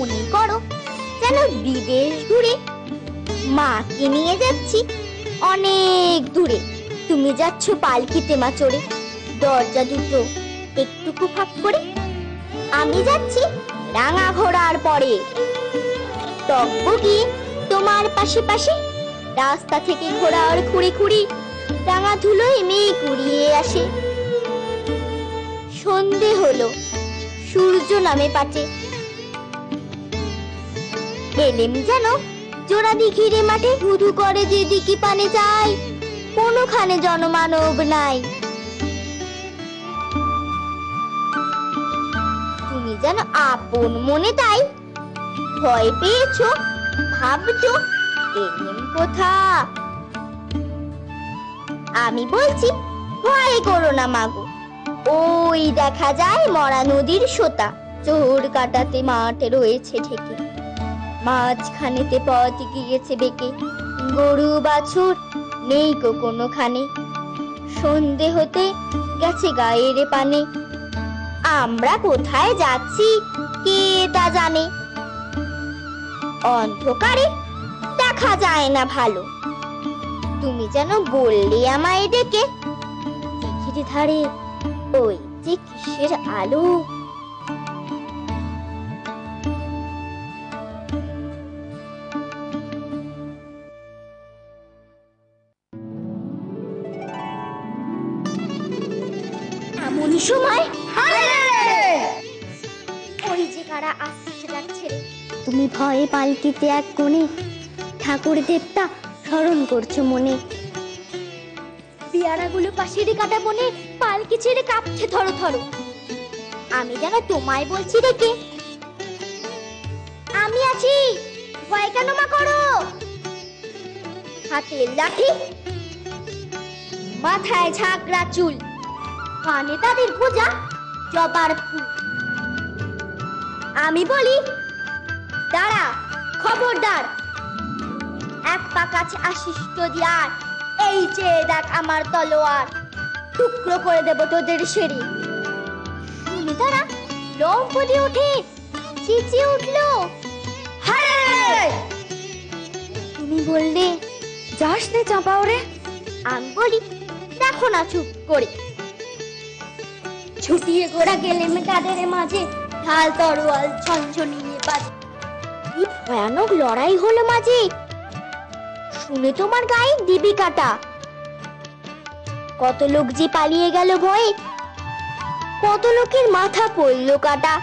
মনে করো যেন বিদেশ ঘুরে মাকে নিয়ে যাচ্ছি অনেক দূরে। তুমি যাচ্ছ পালকিতে মা চড়ে, দরজা দুটো একটুকু ফাঁক করে। আমি যাচ্ছি রাঙা ঘোড়ার পরে, টকবগি তোমার পাশে পাশে। রাস্তা থেকে ঘোড়ার খুঁড়ি খুঁড়ি রাঙা ধুলোয় মেঘ উড়িয়ে আসে। সন্ধে হলো, সূর্য নামে পাটে। এলেম যেন জোড়া দিঘিরে মাঠে, ধুধু করে যেদিকে পানে যায়, কোনোখানে জনমানব নাই। তুমি যেন আপন মনে তাই ভয় পেয়েছো, ভাবছো এলেম কোথা। আমি বলছি ভয় করো না মাগো, ওই দেখা যায় মরা নদীর সোতা। চোর কাটাতে মাঠে রয়েছে ঠেকে, মাঝখানেতে পথ গিয়েছে বেঁকে। গরু বাছুর নেই গো কোনোখানে, সন্ধে হতে গেছে গায়ের পানে। আমরা কোথায় যাচ্ছি কে তা জানে, অন্ধকারে দেখা যায় না ভালো। তুমি যেন বললে আমায় ডেকে, দিঘির ধারে ওই যে কিসের আলো। এমনই সময় ওই যে কারা আসছে যাচ্ছে রে। তুমি ভয়ে পালকিতে এক কোণে, ঠাকুর দেবতা স্মরণ করছো মনে। পেয়ারাগুলো পাশের কাটা বনে পালকি ছেড়ে কাঁপছে থরো থরো। আমি যেন তোমায় বলছি রেখে, আমি আছি, ভয় কেন মা করো। হাতে লাঠি, মাথায় ঝাঁকড়া চুল, কানে তাদের খোঁজা জবার ফুল। আমি বলি দাঁড়া, খবরদার, এক পা কাছে আসিস যদি আর, এই চেয়ে দেখ আমার তলোয়ার, টুকরো করে দেব তোদের সেরে। শুনে তারা লম্ফ দিয়ে উঠে চেঁচিয়ে উঠলো, হায়! তুমি বললে যাস নে চাপা ওরে। আমি বলি দেখো না চুপ করে। ছুটিয়ে ঘোড়া গেলে তাদের মাঝে, ঢাল তরোয়াল ঝনঝনিয়ে বাজে। কি ভয়ানক লড়াই হলো মাঝে, শুনে তোমার গায়ে দিবি কাটা। কত লোক যে পালিয়ে গেল ভয়ে, কত লোকের মাথা পড়লো কাটা।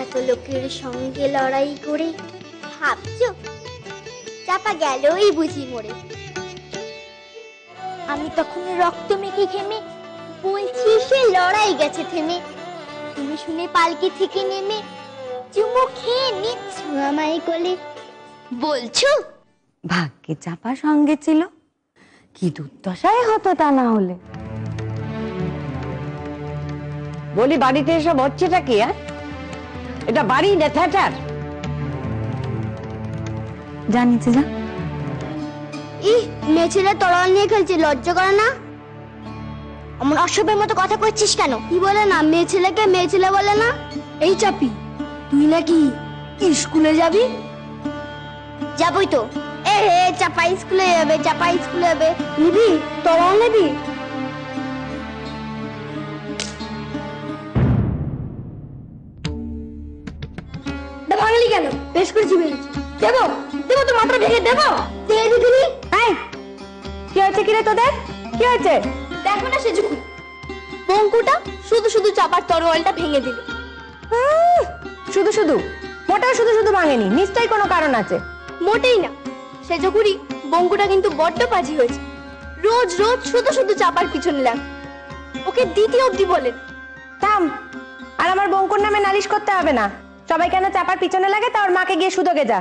এত লোকের সঙ্গে লড়াই করে ভাবছো চাপা গেলই বুঝি মরে। আমি তখন রক্ত মেখে ঘেমে বলছি সে লড়াই গেছে থেমে। তুমি শুনে পালকি থেকে নেমে চুমু খেয়ে নিচ্ছ আমায় কোলে। বলছো ভাগ্যে চাপা সঙ্গে ছিল, কি দুর্দশায় হতো তা না হলে। বলি বাড়িতে এসব হচ্ছেটা কি? এটা বাড়ি না থিয়েটার? জানিছে যা। মেয়ে ছেলে তরোয়াল নিয়ে খেলছে, লজ্জা করে না? আমার অসভ্যের মতো কথা করছিস কেন? কি বলে না মেয়ে ছেলেকে মেয়ে ছেলে বলে না? এই চাপি, তুই নাকি স্কুলে যাবি? যাবই তো। এ হে চাপা স্কুলে যাবে, চাপা স্কুলে যাবে। নিবি তরোয়াল নিবি? ভাঙলি কেন? বেশ করেছি বেরিয়েছি। দেবো দেবো তো মাথা ভেঙে দেবো। দিয়ে দিবি? কি হয়েছে কিরে তোদের? কি হয়েছে? দেখো না সেজুকু, বঙ্কুটা শুধু শুধু চাপার তরোয়ালটা ভেঙে দিল। শুধু শুধু? মোটেও শুধু শুধু ভাঙেনি, নিশ্চয়ই কোনো কারণ আছে। মোটেই না সেজুকুরি, বঙ্কুটা কিন্তু বড্ড পাজি হয়েছে। রোজ রোজ শুধু শুধু চাপার পিছনে লাগ। ওকে দ্বিতীয় অবধি বলেন। থাম, আর আমার বঙ্কুর নামে নালিশ করতে হবে না। সবাই কেন চাপার পিছনে লাগে তা ওর মাকে গিয়ে শুধোগে যা।